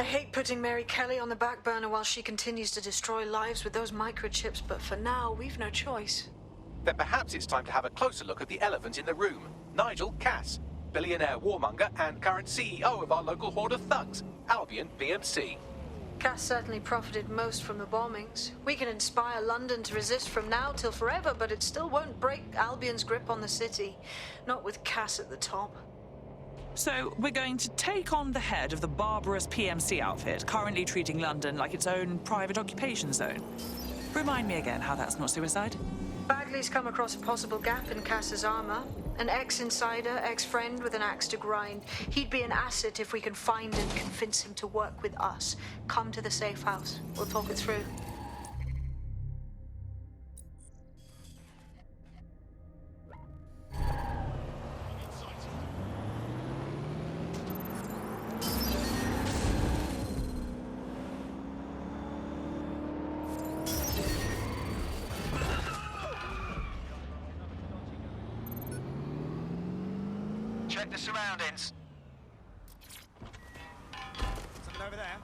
hate putting Mary Kelly on the back burner while she continues to destroy lives with those microchips, but for now, we've no choice. Then perhaps it's time to have a closer look at the elephant in the room, Nigel Cass, billionaire warmonger and current CEO of our local horde of thugs, Albion PMC. Cass certainly profited most from the bombings. We can inspire London to resist from now till forever, but it still won't break Albion's grip on the city. Not with Cass at the top. So, we're going to take on the head of the barbarous PMC outfit, currently treating London like its own private occupation zone. Remind me again how that's not suicide? Bagley's come across a possible gap in Cass's armor. An ex-insider, ex-friend with an axe to grind. He'd be an asset if we can find and convince him to work with us. Come to the safe house. We'll talk it through. Check the surroundings. Something over there?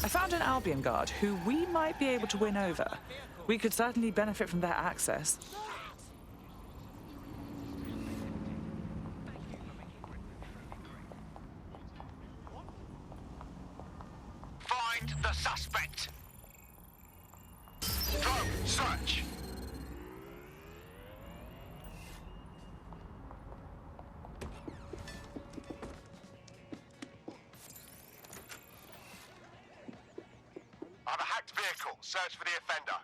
I found an Albion guard who we might be able to win over. We could certainly benefit from their access. Find the suspect. Drone, search. On a hacked vehicle, search for the offender.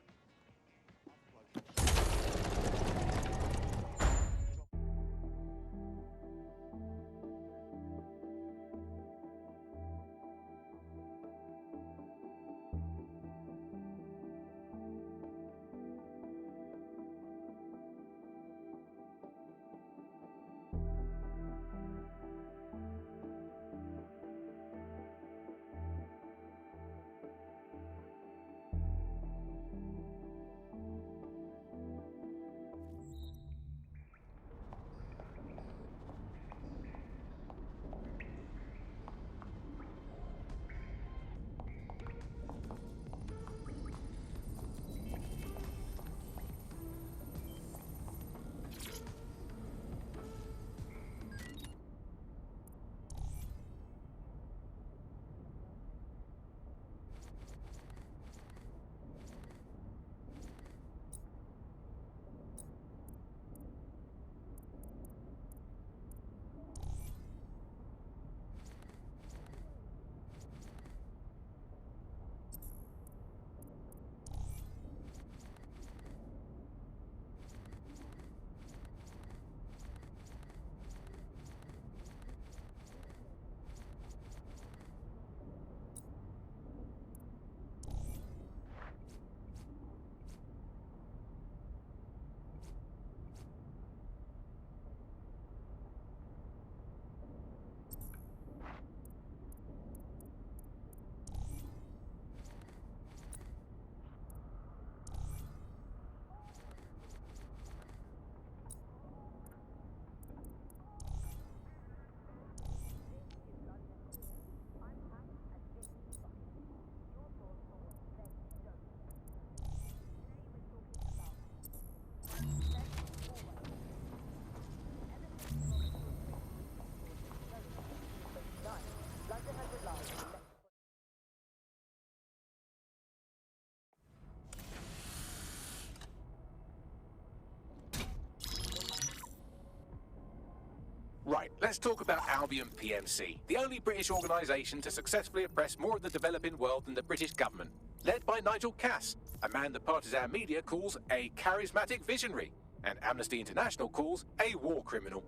Right, let's talk about Albion PMC, the only British organisation to successfully oppress more of the developing world than the British government, led by Nigel Cass, a man the partisan media calls a charismatic visionary, and Amnesty International calls a war criminal.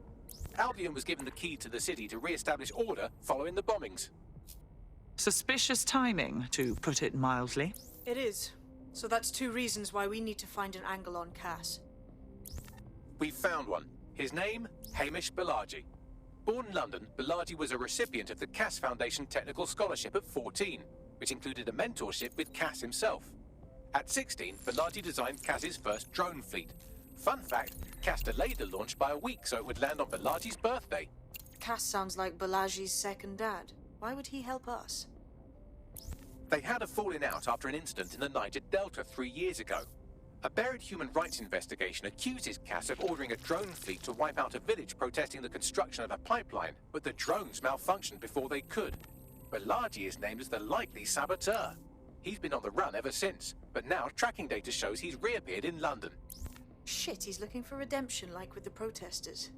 Albion was given the key to the city to re-establish order following the bombings. Suspicious timing, to put it mildly. It is. So that's two reasons why we need to find an angle on Cass. We've found one. His name, Hamish Balaji. Born in London, Balaji was a recipient of the Cass Foundation Technical Scholarship at 14, which included a mentorship with Cass himself. At 16, Balaji designed Cass's first drone fleet. Fun fact, Cass delayed the launch by a week so it would land on Balaji's birthday. Cass sounds like Balaji's second dad. Why would he help us? They had a falling out after an incident in the Niger Delta 3 years ago. A buried human rights investigation accuses Cass of ordering a drone fleet to wipe out a village protesting the construction of a pipeline, but the drones malfunctioned before they could. Balaji is named as the likely saboteur. He's been on the run ever since, but now tracking data shows he's reappeared in London. Shit, he's looking for redemption like with the protesters.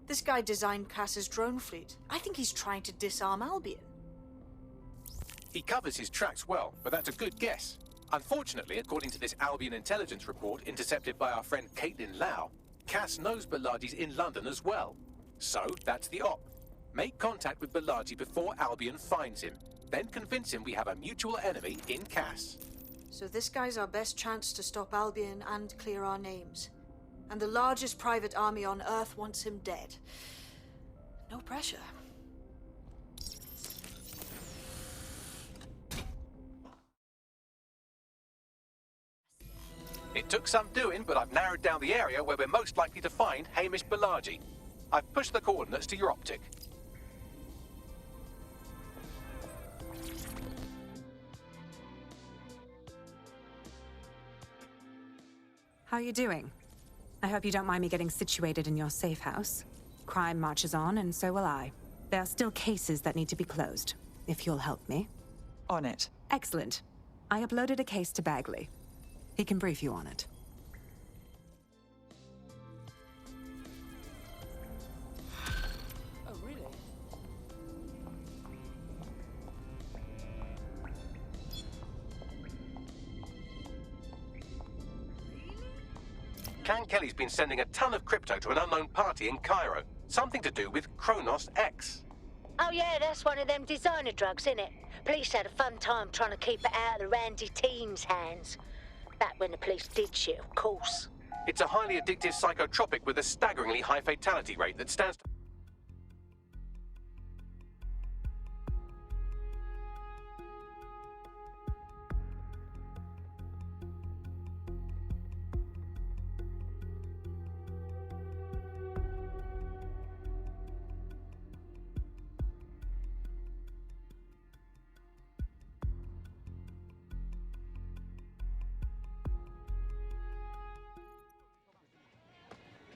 This guy designed Cass's drone fleet. I think he's trying to disarm Albion. He covers his tracks well, but that's a good guess. Unfortunately, according to this Albion intelligence report intercepted by our friend Caitlin Lau, Cass knows Balaji's in London as well. So, that's the op. Make contact with Balaji before Albion finds him. Then convince him we have a mutual enemy in Cass. So this guy's our best chance to stop Albion and clear our names. And the largest private army on Earth wants him dead. No pressure. It took some doing, but I've narrowed down the area where we're most likely to find Hamish Balaji. I've pushed the coordinates to your optic. How are you doing? I hope you don't mind me getting situated in your safe house. Crime marches on, and so will I. There are still cases that need to be closed, if you'll help me. On it. Excellent. I uploaded a case to Bagley. He can brief you on it. Oh, really? Can Kelly's been sending a ton of crypto to an unknown party in Cairo. Something to do with Kronos X. Oh yeah, that's one of them designer drugs, isn't it? Police had a fun time trying to keep it out of the randy teens' hands. Back when the police did shit, of course. It's a highly addictive psychotropic with a staggeringly high fatality rate that stands to...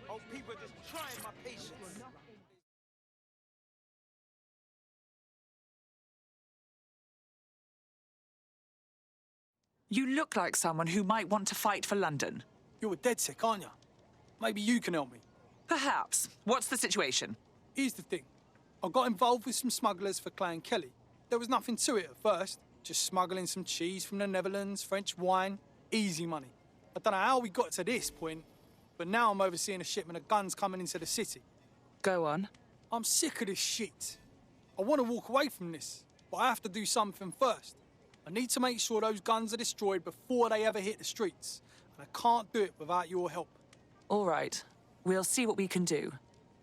Oh, people are just trying my patience. You look like someone who might want to fight for London. You're a Ded Sec, aren't you? Maybe you can help me. Perhaps. What's the situation? Here's the thing. I got involved with some smugglers for Clay and Kelly. There was nothing to it at first. Just smuggling some cheese from the Netherlands, French wine, easy money. I don't know how we got to this point, but now I'm overseeing a shipment of guns coming into the city. Go on. I'm sick of this shit. I want to walk away from this, but I have to do something first. I need to make sure those guns are destroyed before they ever hit the streets, and I can't do it without your help. All right. We'll see what we can do.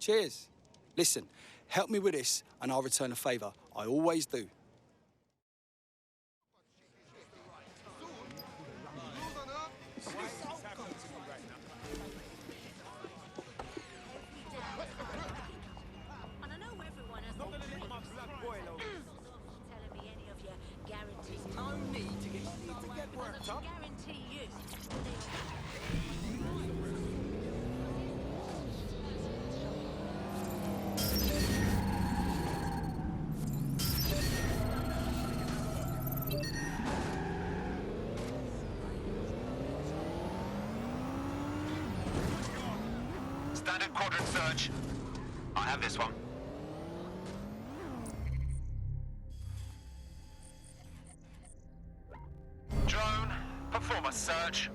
Cheers. Listen, help me with this, and I'll return a favour. I always do. And I know everyone has their dreams. Telling me any of your guarantees. No need to get worked up. Guarantee you. Standard quadrant search. I have this one. Drone, perform a search.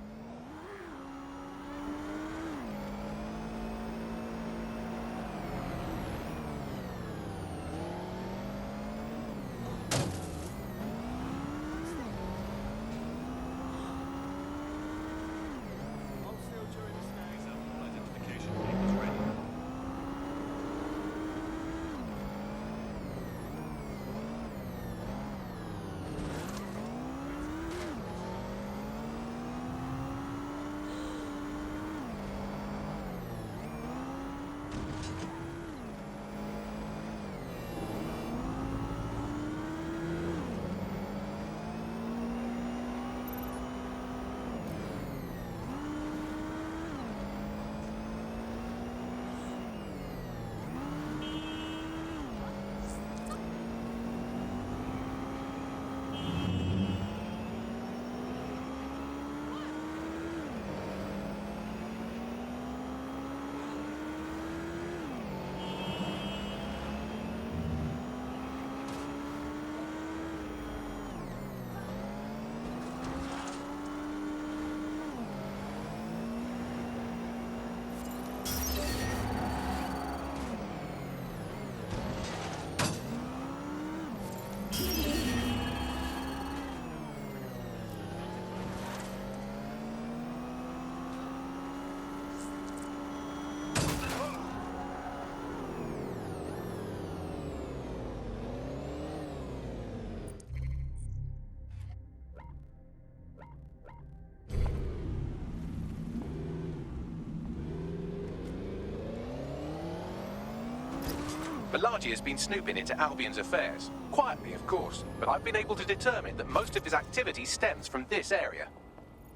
Balaji has been snooping into Albion's affairs. Quietly, of course, but I've been able to determine that most of his activity stems from this area.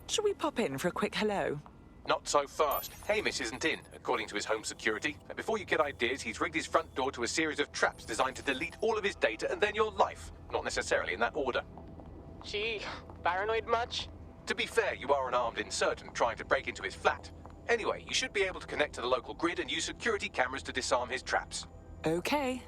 Shall we pop in for a quick hello? Not so fast. Hamish isn't in, according to his home security. And before you get ideas, he's rigged his front door to a series of traps designed to delete all of his data and then your life. Not necessarily in that order. Gee, paranoid much? To be fair, you are an armed insurgent trying to break into his flat. Anyway, you should be able to connect to the local grid and use security cameras to disarm his traps. Okay.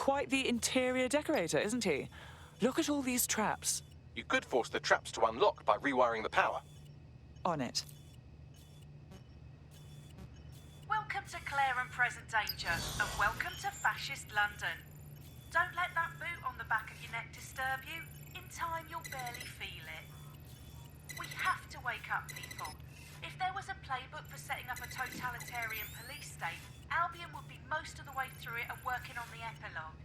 Quite the interior decorator, isn't he? Look at all these traps. You could force the traps to unlock by rewiring the power. On it. Welcome to Claire and Present Danger, and welcome to Fascist London. Don't let that boot on the back of your neck disturb you. In time, you'll barely feel it. We have to wake up people. If there was a playbook for setting up a totalitarian police state, Albion would be most of the way through it and working on the epilogue.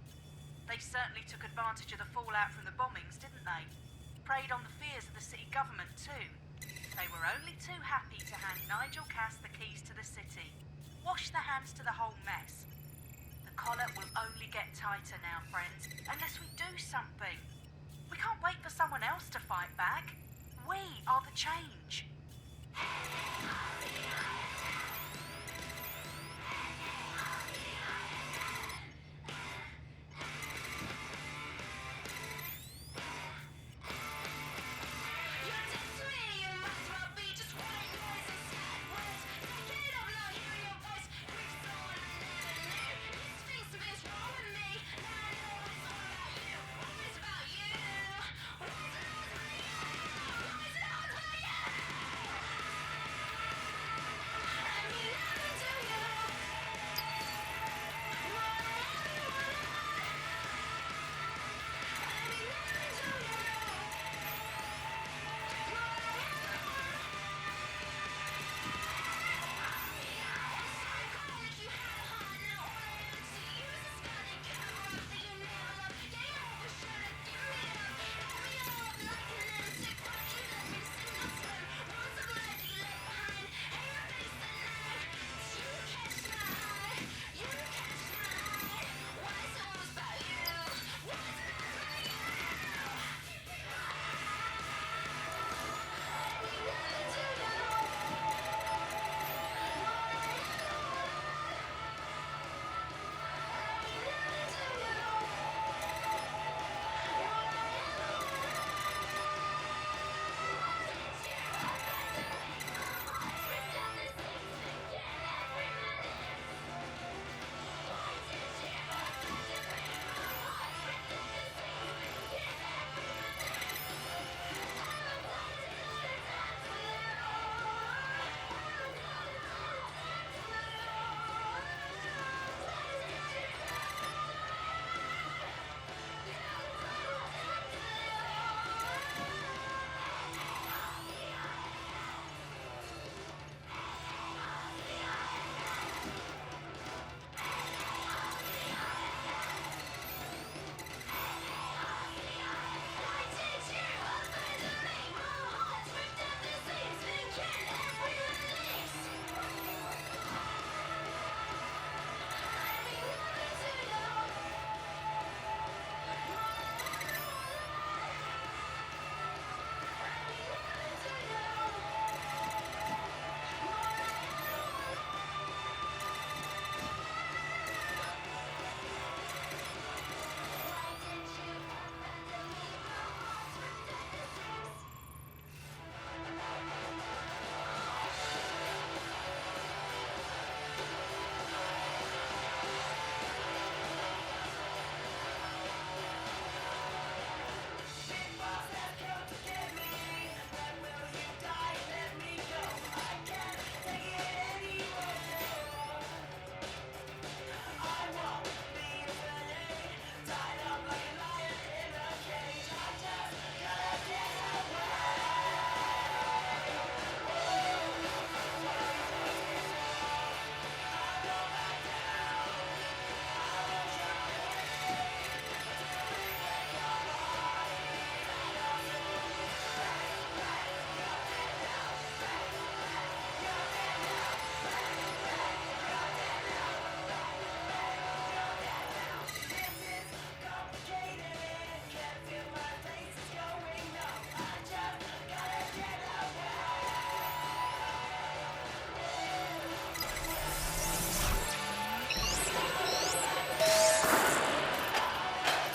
They certainly took advantage of the fallout from the bombings, didn't they? Preyed on the fears of the city government too. They were only too happy to hand Nigel Cass the keys to the city. Wash their hands to the whole mess. The collar will only get tighter now, friends, unless we do something. We can't wait for someone else to fight back. We are the change.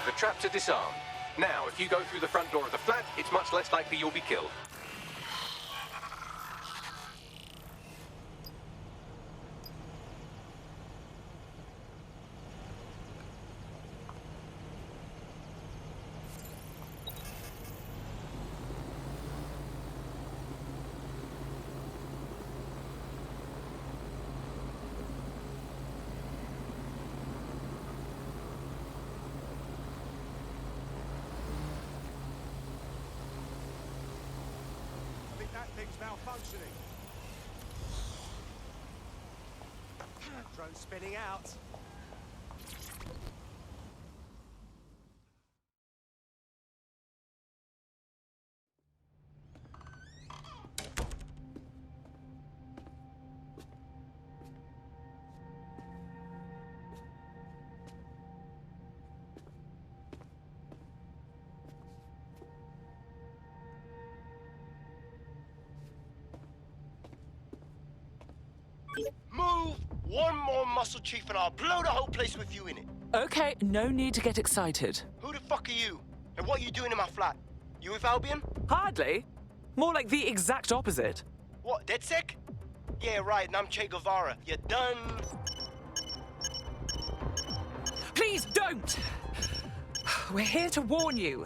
The traps are disarmed. Now, if you go through the front door of the flat, it's much less likely you'll be killed. That thing's malfunctioning. Drone spinning out. Move one more muscle, Chief, and I'll blow the whole place with you in it. Okay, no need to get excited. Who the fuck are you? And what are you doing in my flat? You with Albion? Hardly. More like the exact opposite. What, Ded Sec? Yeah, right, and I'm Che Guevara. You done? Please don't! We're here to warn you.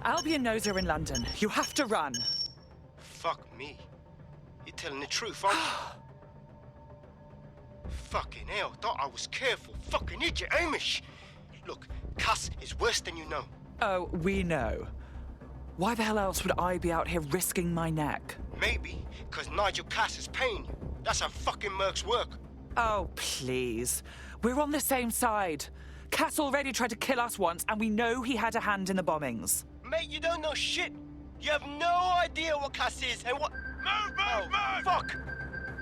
Albion knows you're in London. You have to run. Fuck me. You're telling the truth, aren't you? Fucking hell, thought I was careful. Fucking idiot, Amish. Look, Cass is worse than you know. Oh, we know. Why the hell else would I be out here risking my neck? Maybe, because Nigel Cass is paying you. That's how fucking mercs work. Oh, please. We're on the same side. Cass already tried to kill us once, and we know he had a hand in the bombings. Mate, you don't know shit. You have no idea what Cass is and what... Move! Fuck!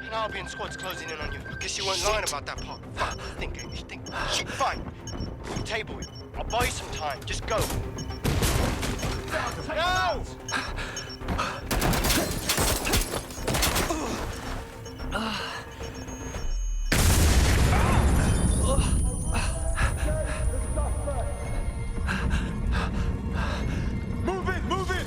An Albion squad's closing in on you. I guess you weren't lying about that part. Fuck, think, Amish, think. Shit, fine. Table it. I'll buy you some time. Just go. No! Move in!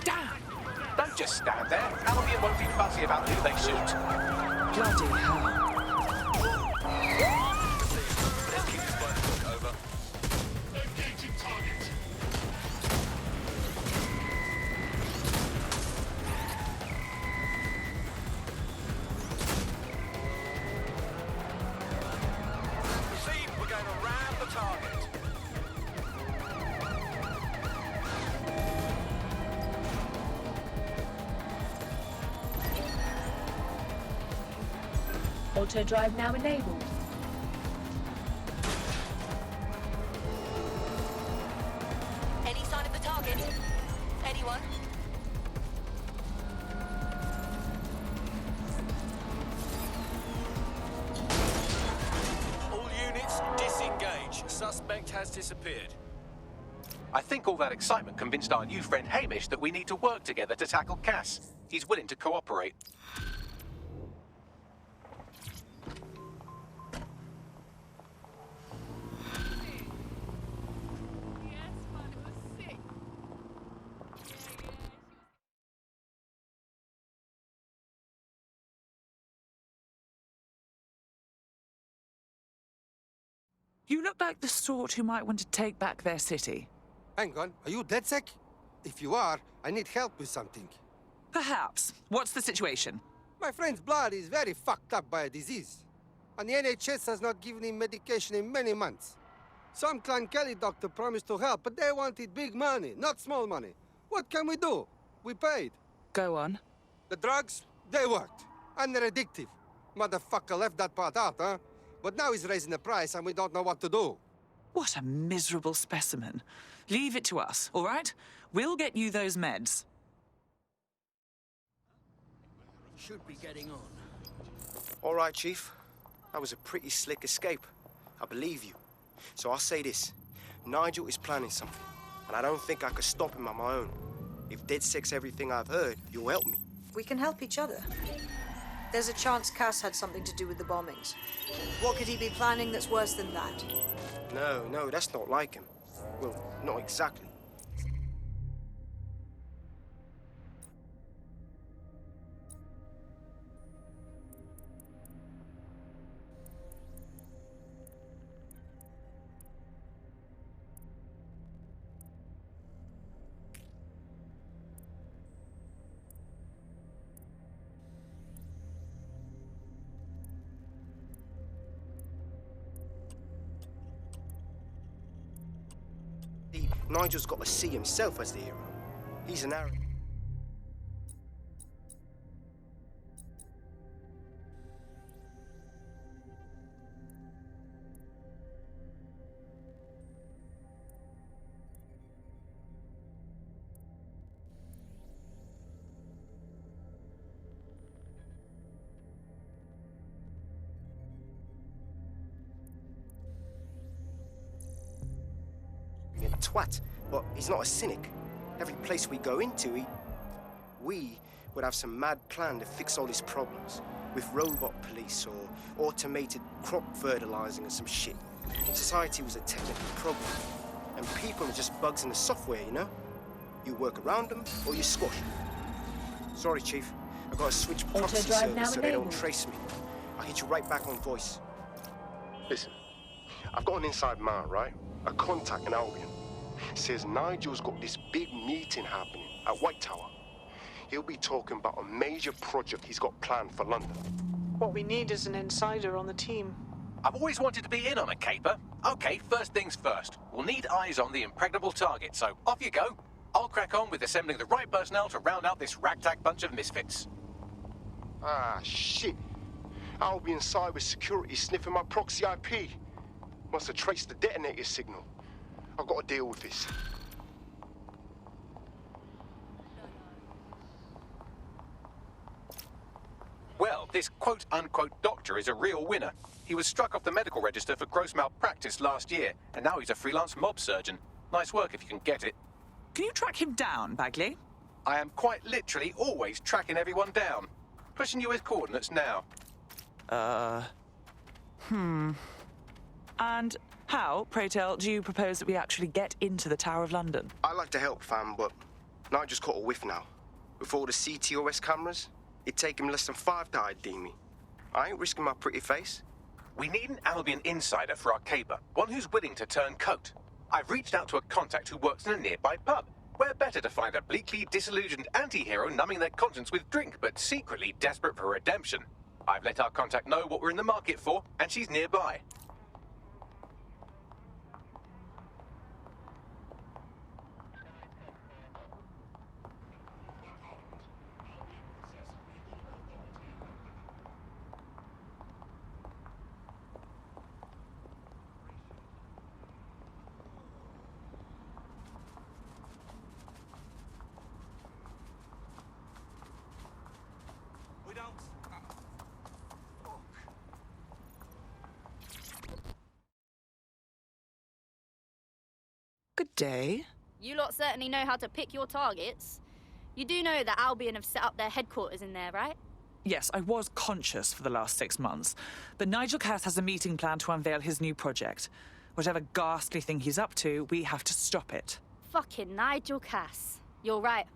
Damn! Don't just stand there. Albion won't be fussy about who they shoot. Bloody hell. Let's keep this phone over. Proceed, we're going to ram the target. Auto drive now enabled. Any sign of the target? Anyone? All units, disengage. Suspect has disappeared. I think all that excitement convinced our new friend Hamish that we need to work together to tackle Cass. He's willing to cooperate. You look like the sort who might want to take back their city. Hang on, are you Ded Sec? If you are, I need help with something. Perhaps. What's the situation? My friend's blood is very fucked up by a disease, and the NHS has not given him medication in many months. Some Clan Kelly doctor promised to help, but they wanted big money, not small money. What can we do? We paid. Go on. The drugs, they worked, and they're addictive. Motherfucker left that part out, huh? But now he's raising the price, and we don't know what to do. What a miserable specimen. Leave it to us, all right? We'll get you those meds. Should be getting on. All right, Chief. That was a pretty slick escape. I believe you. So I'll say this. Nigel is planning something, and I don't think I could stop him on my own. If Ded Sec's everything I've heard, you'll help me. We can help each other. There's a chance Cass had something to do with the bombings. What could he be planning that's worse than that? No, that's not like him. Well, not exactly. Nigel's got to see himself as the hero. He's an arrogant. Twat, but he's not a cynic. Every place we go into, we would have some mad plan to fix all his problems. With robot police or automated crop fertilizing or some shit. Society was a technical problem. And people are just bugs in the software, you know? You work around them or you squash them. Sorry, Chief. I've got to switch proxy servers so they don't trace me. I'll hit you right back on voice. Listen, I've got an inside man, right? A contact in Albion. Says Nigel's got this big meeting happening at White Tower. He'll be talking about a major project he's got planned for London. What we need is an insider on the team. I've always wanted to be in on a caper. Okay, first things first. We'll need eyes on the impregnable target, so off you go. I'll crack on with assembling the right personnel to round out this ragtag bunch of misfits. Ah, shit. Albion cybersecurity sniffing my proxy IP. Must have traced the detonator signal. I've got to deal with this. Well, this quote-unquote doctor is a real winner. He was struck off the medical register for gross malpractice last year, and now he's a freelance mob surgeon. Nice work if you can get it. Can you track him down, Bagley? I am quite literally always tracking everyone down. Pushing you his coordinates now. And how, pray tell, do you propose that we actually get into the Tower of London? I like to help, fam, but Nigel's caught a whiff now. With all the CTOS cameras, it'd take him less than 5 to ID me. I ain't risking my pretty face. We need an Albion insider for our caper, one who's willing to turn coat. I've reached out to a contact who works in a nearby pub. Where better to find a bleakly disillusioned anti-hero numbing their conscience with drink, but secretly desperate for redemption. I've let our contact know what we're in the market for, and she's nearby. Good day. You lot certainly know how to pick your targets. You do know that Albion have set up their headquarters in there, right? Yes, I was conscious for the last 6 months, but Nigel Cass has a meeting planned to unveil his new project. Whatever ghastly thing he's up to, we have to stop it. Fucking Nigel Cass. You're right.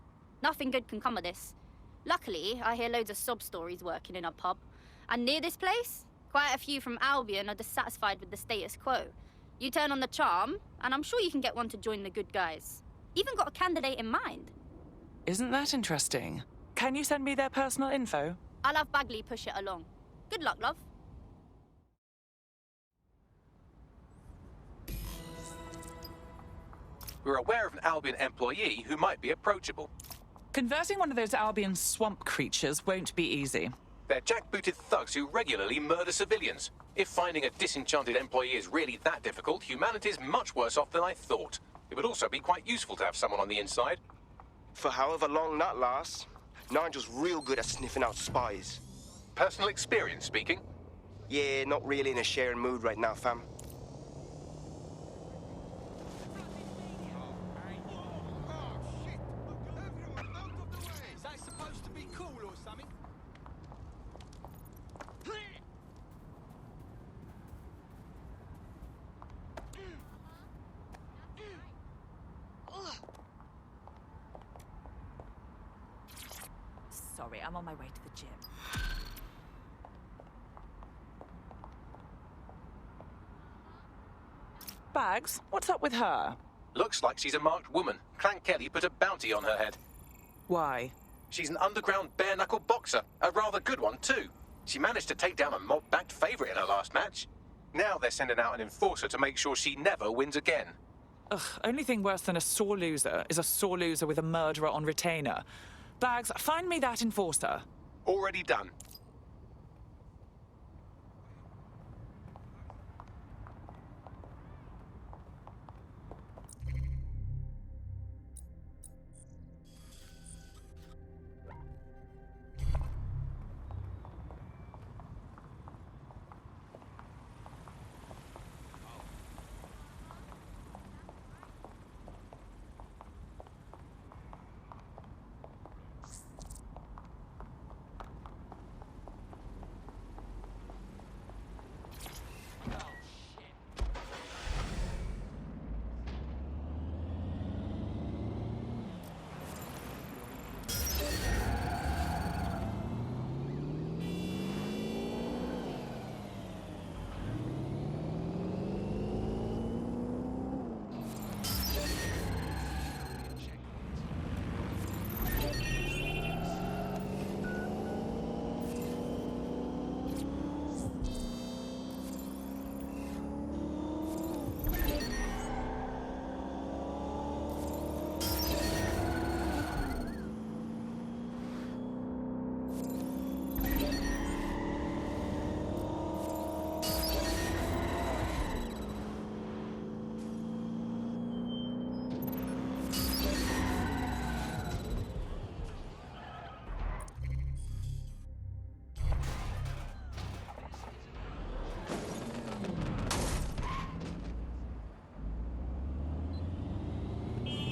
Nothing good can come of this. Luckily, I hear loads of sob stories working in a pub. And near this place, quite a few from Albion are dissatisfied with the status quo. You turn on the charm, and I'm sure you can get one to join the good guys. Even got a candidate in mind. Isn't that interesting? Can you send me their personal info? I'll have Bagley push it along. Good luck, love. We're aware of an Albion employee who might be approachable. Converting one of those Albion swamp creatures won't be easy. They're jackbooted thugs who regularly murder civilians. If finding a disenchanted employee is really that difficult, humanity's much worse off than I thought. It would also be quite useful to have someone on the inside. For however long that lasts, Nigel's real good at sniffing out spies. Personal experience speaking? Yeah, not really in a sharing mood right now, fam. Is that supposed to be cool or something? sorry. I'm on my way to the gym. Bags, what's up with her? Looks like she's a marked woman. Clan Kelly put a bounty on her head. Why? She's an underground bare-knuckle boxer. A rather good one, too. She managed to take down a mob-backed favourite in her last match. Now they're sending out an enforcer to make sure she never wins again. Ugh, only thing worse than a sore loser is a sore loser with a murderer on retainer. Bags, find me that enforcer. Already done.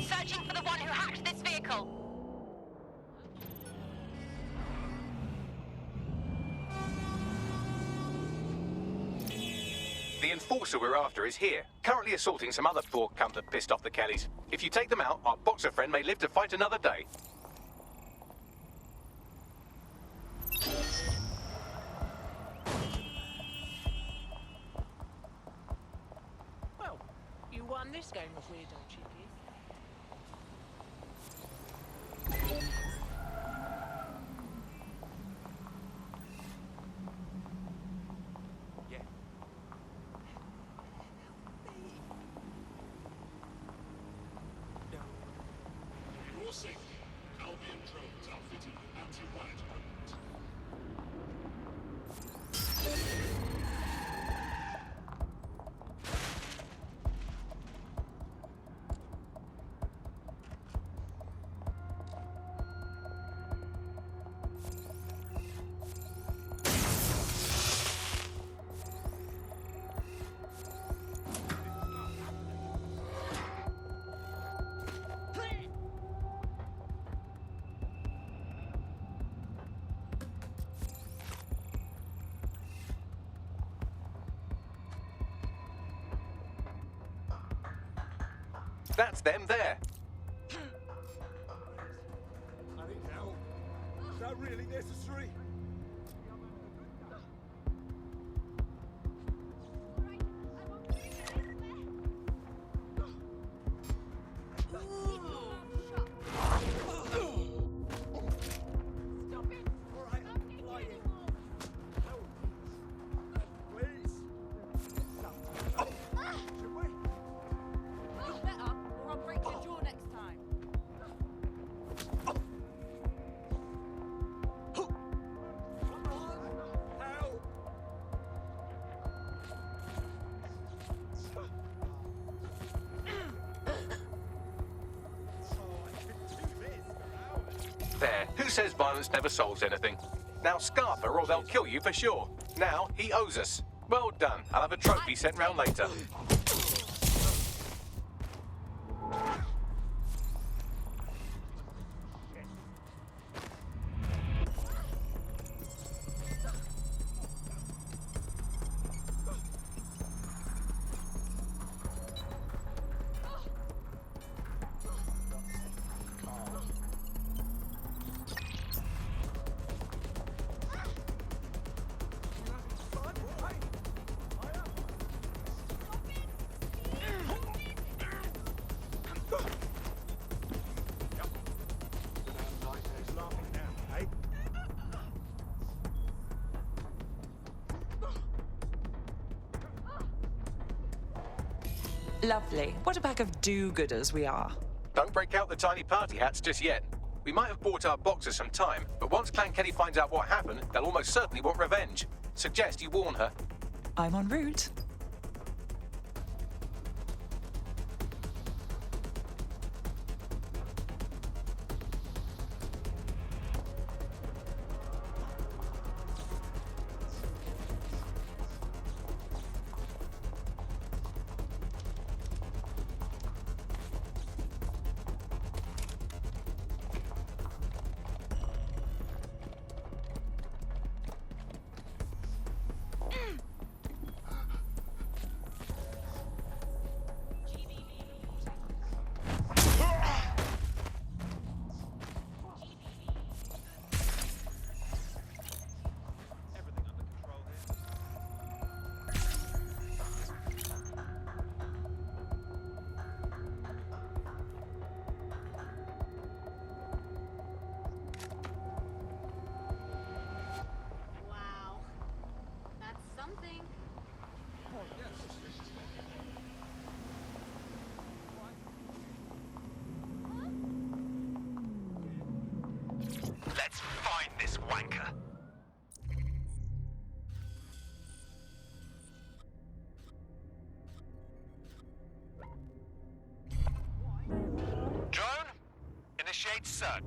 Searching for the one who hacked this vehicle. The enforcer we're after is here, currently assaulting some other poor cunt that pissed off the Kellys. If you take them out, our boxer friend may live to fight another day. Well, you won this game of weirdo cheeky. For safety, Albion drones outfitted with anti-riot equipment. That's them there. I need help. Is that really necessary? There. Who says violence never solves anything? Now scarf her or they'll kill you for sure. Now he owes us. Well done. I'll have a trophy sent round later. Lovely. What a pack of do-gooders we are. Don't break out the tiny party hats just yet. We might have bought our boxers some time, but once Clan Kelly finds out what happened, they'll almost certainly want revenge. Suggest you warn her. I'm en route. Let's find this wanker. Drone, initiate search.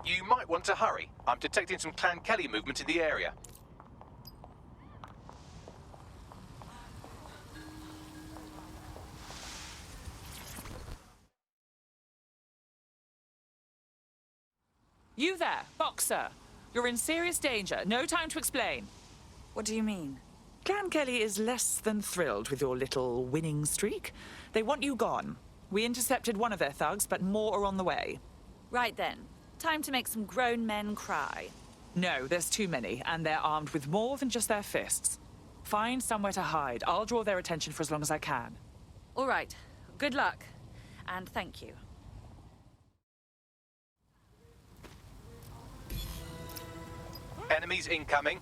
You might want to hurry. I'm detecting some Clan Kelly movement in the area. You there, Boxer. You're in serious danger. No time to explain. What do you mean? Clan Kelly is less than thrilled with your little winning streak. They want you gone. We intercepted one of their thugs, but more are on the way. Right then. Time to make some grown men cry. No, there's too many, and they're armed with more than just their fists. Find somewhere to hide. I'll draw their attention for as long as I can. All right. Good luck. And thank you. Enemies incoming.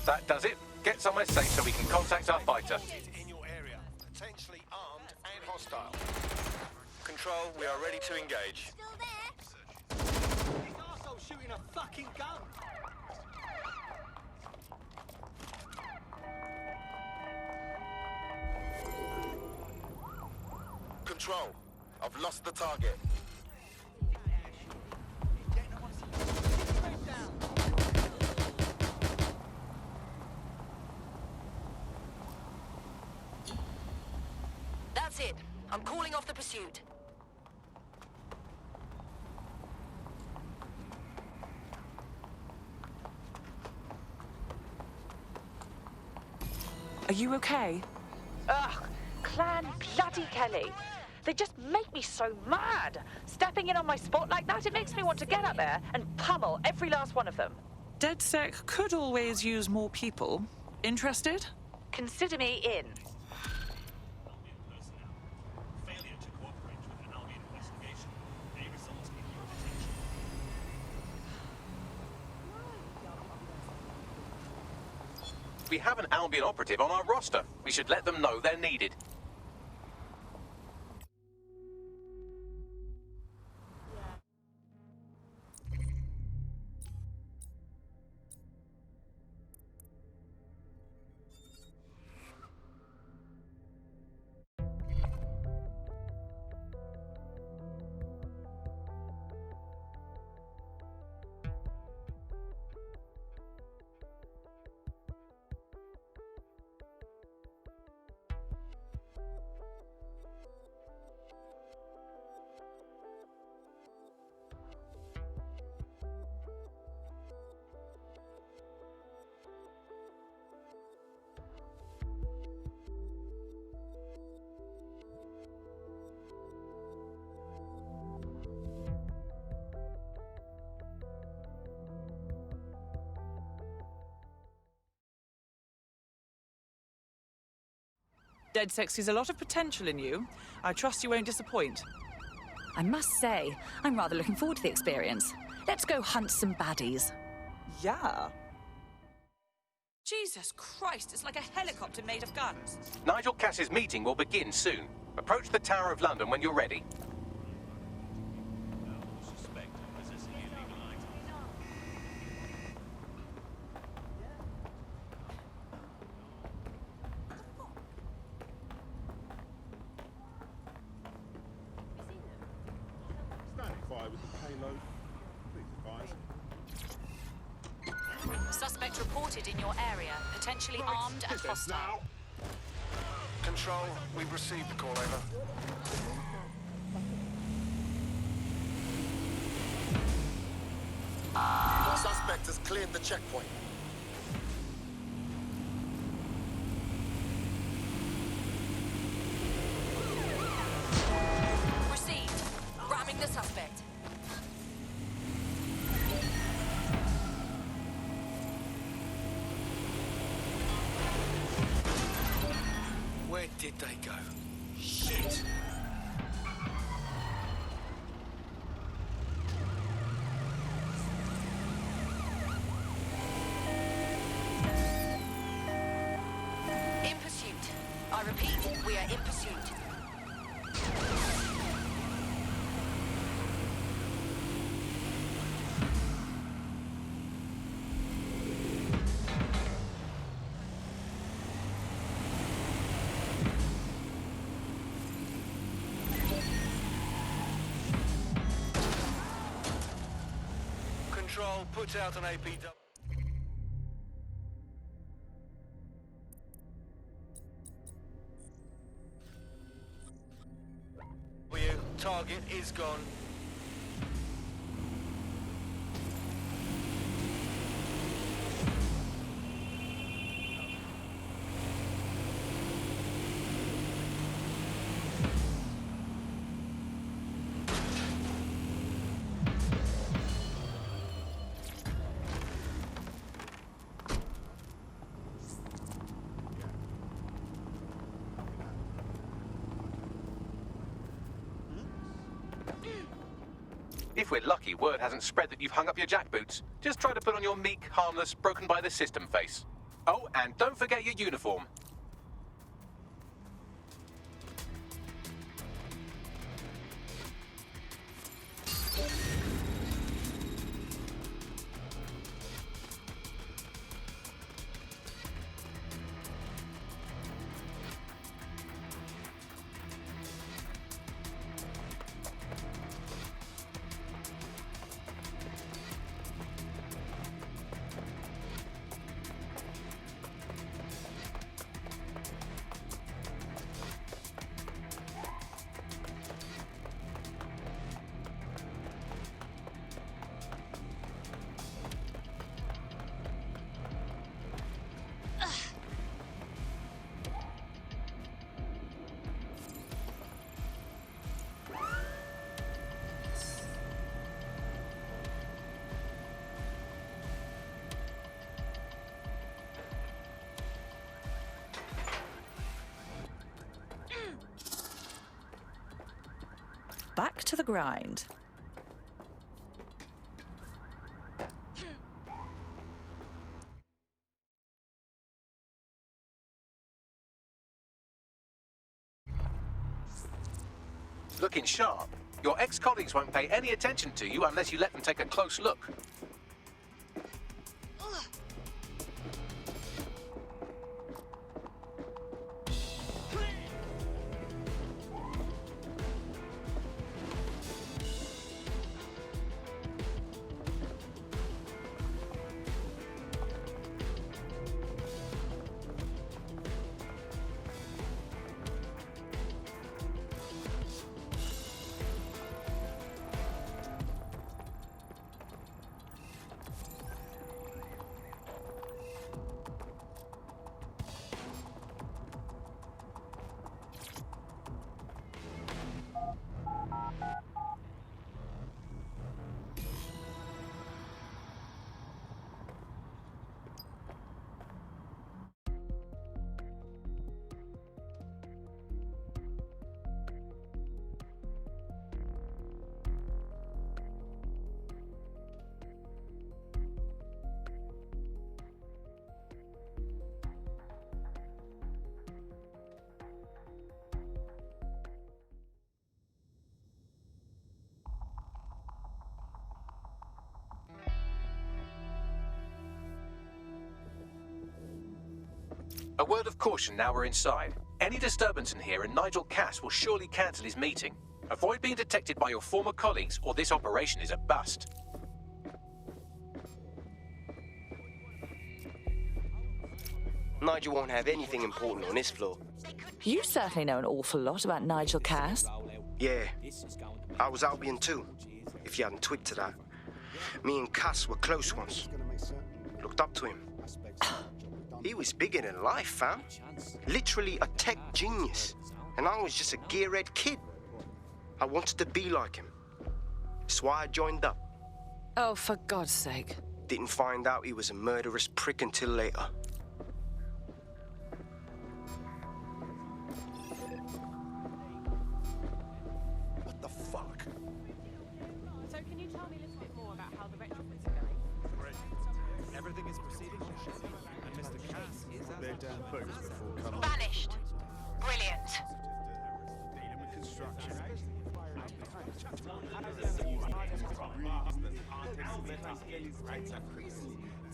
That does it. Get somewhere safe so we can contact our fighter. In your area, potentially armed and hostile. Control, we are ready to engage. This arsehole shooting a fucking gun. Control, I've lost the target. That's it. I'm calling off the pursuit. Are you okay? Ugh, Clan bloody Kelly. They just make me so mad. Stepping in on my spot like that, it makes me want to get up there and pummel every last one of them. Ded Sec could always use more people. Interested? Consider me in. Failure to cooperate with an Albion investigation may result in your detention. We have an Albion operative on our roster. We should let them know they're needed. Ded Sec sees a lot of potential in you. I trust you won't disappoint. I must say, I'm rather looking forward to the experience. Let's go hunt some baddies. Yeah. Jesus Christ, it's like a helicopter made of guns. Nigel Cass's meeting will begin soon. Approach the Tower of London when you're ready. Standing fire with the payload. Please advise. Suspect reported in your area, potentially armed and hostile. Control, we've received the call, over. Suspect has cleared the checkpoint. Received. Ramming the suspect. Where did they go? Shit! In pursuit. I repeat, we are in pursuit. Control, put out an APW. Target is gone. If we're lucky, word hasn't spread that you've hung up your jackboots. Just try to put on your meek, harmless, broken by the system face. Oh, and don't forget your uniform. Back to the grind. Looking sharp. Your ex-colleagues won't pay any attention to you unless you let them take a close look. A word of caution now we're inside. Any disturbance in here and Nigel Cass will surely cancel his meeting. Avoid being detected by your former colleagues or this operation is a bust. Nigel won't have anything important on this floor. You certainly know an awful lot about Nigel Cass. Yeah, I was Albion too, if you hadn't twigged to that. Me and Cass were close once. Looked up to him. He was bigger than life, fam. Literally a tech genius. And I was just a gearhead kid. I wanted to be like him. That's why I joined up. Oh, for God's sake. Didn't find out he was a murderous prick until later. What the fuck? So can you tell me a little bit more about how the retrofits are going? Great. Everything is proceeding on schedule, and Mr. Cass is at their damn post before cut-off. Vanished. Brilliant. Dealing with construction.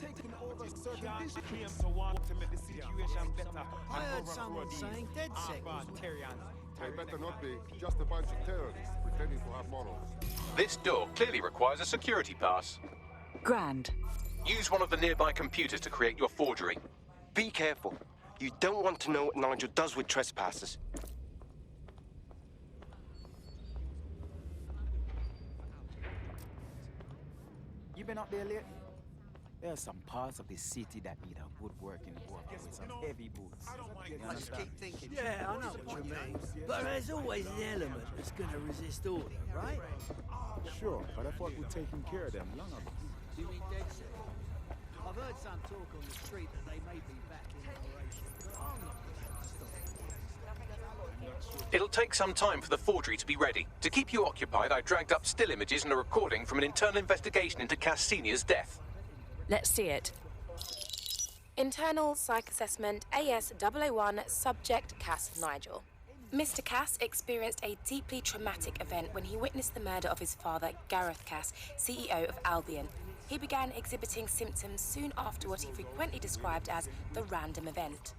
Taking over certain claims to want to make the situation better. I heard someone saying Ded Sec was They better not be. Just a bunch of terrorists pretending to have morals. This door clearly requires a security pass. Grand. Use one of the nearby computers to create your forgery. Be careful. You don't want to know what Nigel does with trespassers. You been up there lately? There are some parts of the city that need a good working worker with some heavy boots. I just keep thinking. Yeah, I know what you mean. But there's always an element that's going to resist order, right? Sure, but I thought we'd taken care of them long ago. Do you mean Ded Sec? I've heard some talk on the street that they may be back in operation, but I'm not going to stop. It'll take some time for the forgery to be ready. To keep you occupied, I dragged up still images and a recording from an internal investigation into Cass Sr.'s death. Let's see it. Internal Psych Assessment AS001 Subject Cass Nigel. Mr. Cass experienced a deeply traumatic event when he witnessed the murder of his father, Gareth Cass, CEO of Albion. He began exhibiting symptoms soon after what he frequently described as the random event.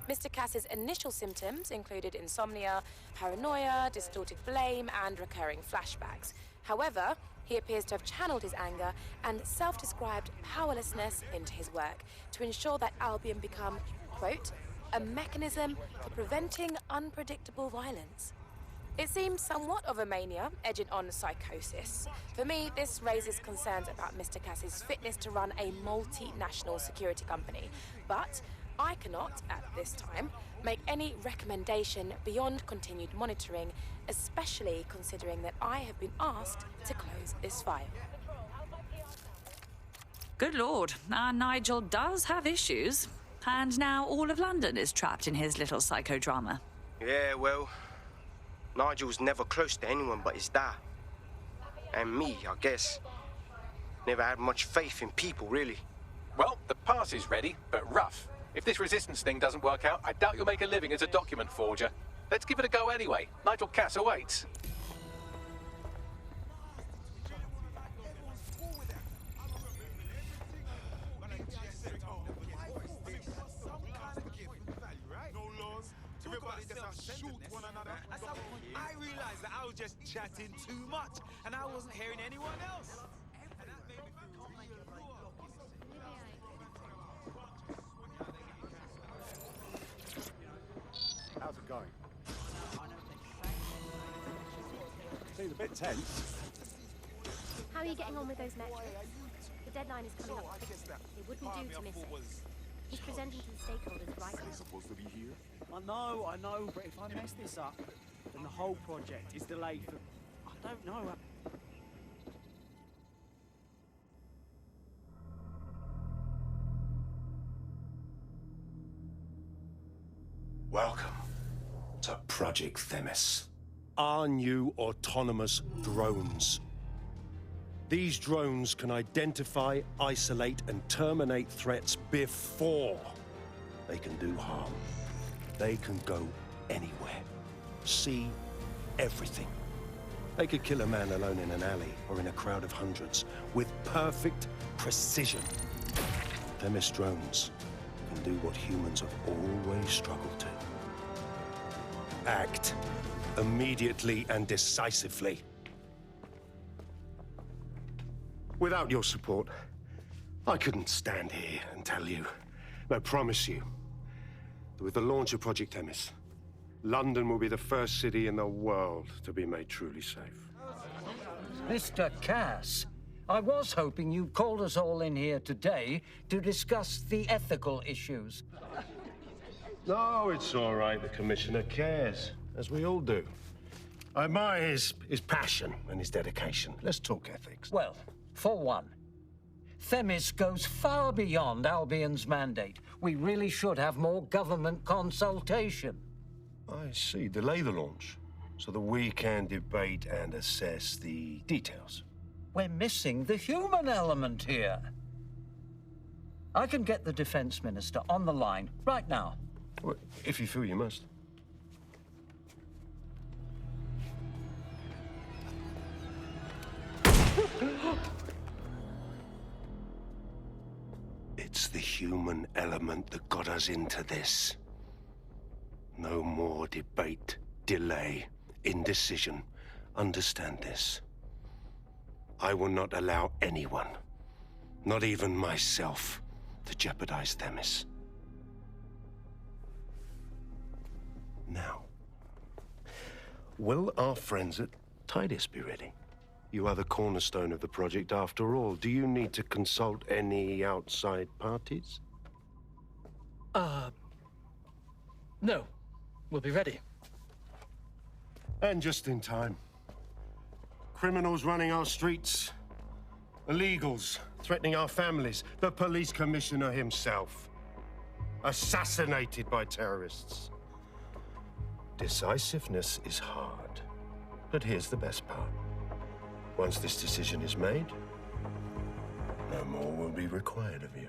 Mr. Cass's initial symptoms included insomnia, paranoia, distorted blame, and recurring flashbacks. However, he appears to have channeled his anger and self-described powerlessness into his work to ensure that Albion become, quote, a mechanism for preventing unpredictable violence. It seems somewhat of a mania, edging on psychosis. For me, this raises concerns about Mr. Cass's fitness to run a multinational security company, but I cannot, at this time, make any recommendation beyond continued monitoring, especially considering that I have been asked to close this file. Good Lord, our Nigel does have issues. And now all of London is trapped in his little psychodrama. Yeah, well, Nigel's never close to anyone but his dad. And me, I guess. Never had much faith in people, really. Well, the pass is ready, but rough. If this resistance thing doesn't work out, I doubt you'll make a living as a document forger. Let's give it a go anyway. Nigel Cass awaits. I realized that I was just chatting too much, and I wasn't hearing anyone else. How's it going? Seems a bit tense. How are you getting on with those metrics? The deadline is coming up quickly. It wouldn't do to miss it. He's presenting to the stakeholders right now. Supposed to be here? I know, but if I mess this up, then the whole project is delayed for... I don't know. Welcome to Project Themis. Our new autonomous drones. These drones can identify, isolate, and terminate threats before they can do harm. They can go anywhere, see everything. They could kill a man alone in an alley or in a crowd of hundreds with perfect precision. Themis drones can do what humans have always struggled to. Act immediately and decisively. Without your support, I couldn't stand here and tell you, I promise you, that with the launch of Project Themis, London will be the first city in the world to be made truly safe. Mr. Cass, I was hoping you'd called us all in here today to discuss the ethical issues. No, it's all right. The Commissioner cares, as we all do. I admire his passion and his dedication. Let's talk ethics. Well, for one, Themis goes far beyond Albion's mandate. We really should have more government consultation. I see. Delay the launch so that we can debate and assess the details. We're missing the human element here. I can get the Defense Minister on the line right now. Well, if you feel you must. It's the human element that got us into this. No more debate, delay, indecision. Understand this. I will not allow anyone, not even myself, to jeopardize Themis. Now, will our friends at Tidus be ready? You are the cornerstone of the project after all. Do you need to consult any outside parties? No. We'll be ready. And just in time. Criminals running our streets. Illegals threatening our families. The police commissioner himself. Assassinated by terrorists. Decisiveness is hard, but here's the best part. Once this decision is made, no more will be required of you.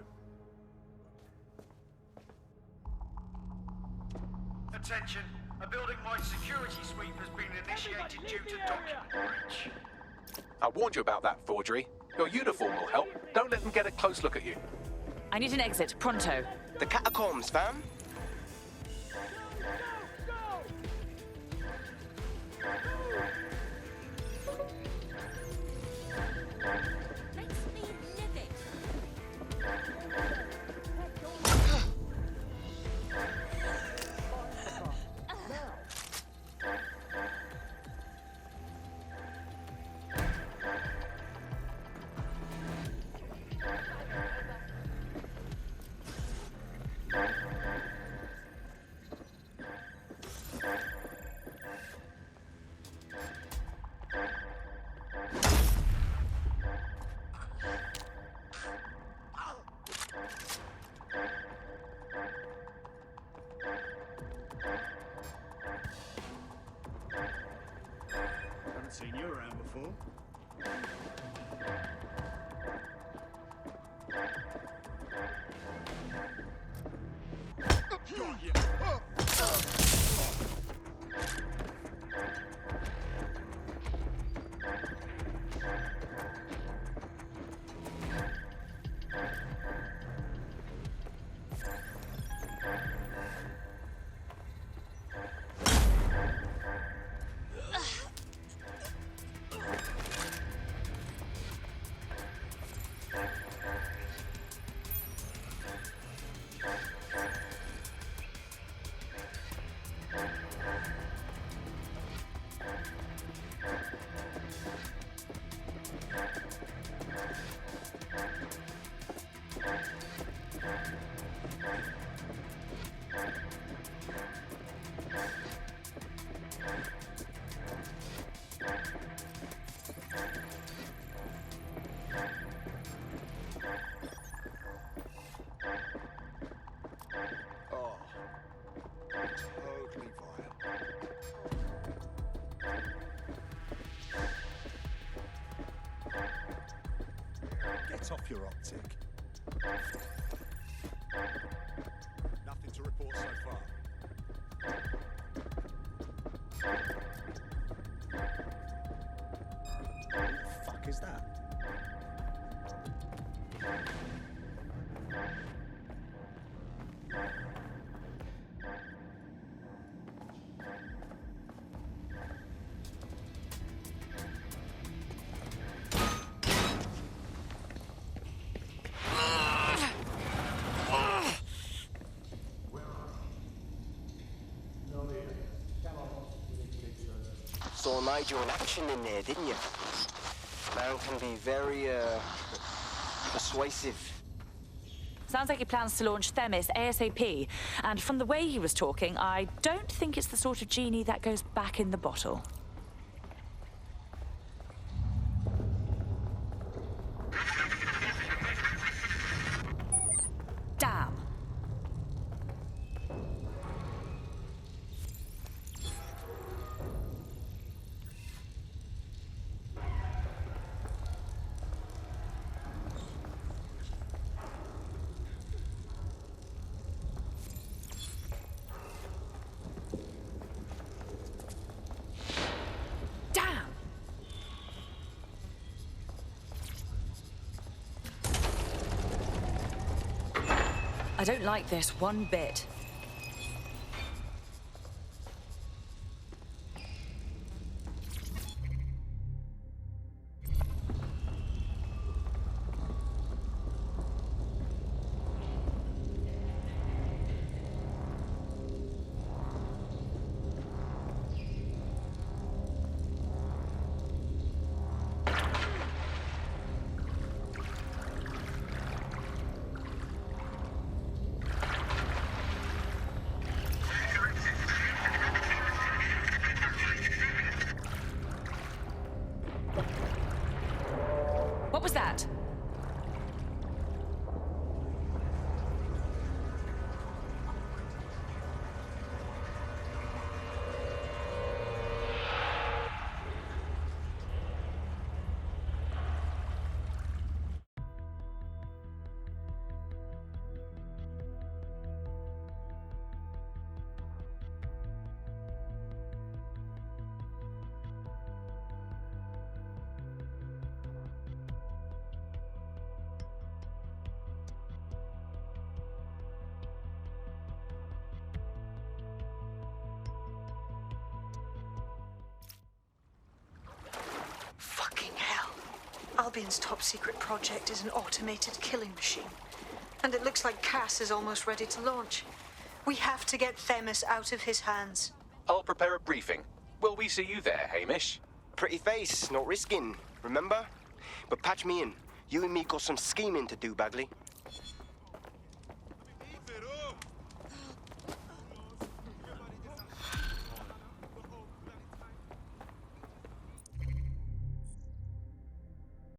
Attention, a building-wide security sweep has been initiated due to document breach. I warned you about that, forgery. Your uniform will help. Don't let them get a close look at you. I need an exit, pronto. The catacombs, fam. Haven't seen you around before. Totally vile. Get off your optic. Nothing to report so far. Who the fuck is that? Saw Nigel in action in there, didn't you? Man can be very, persuasive. Sounds like he plans to launch Themis ASAP. And from the way he was talking, I don't think it's the sort of genie that goes back in the bottle. Damn. I don't like this one bit. Albion's top-secret project is an automated killing machine. And it looks like Cass is almost ready to launch. We have to get Themis out of his hands. I'll prepare a briefing. Will we see you there, Hamish? Pretty face, not risking, remember? But patch me in. You and me got some scheming to do, Bagley.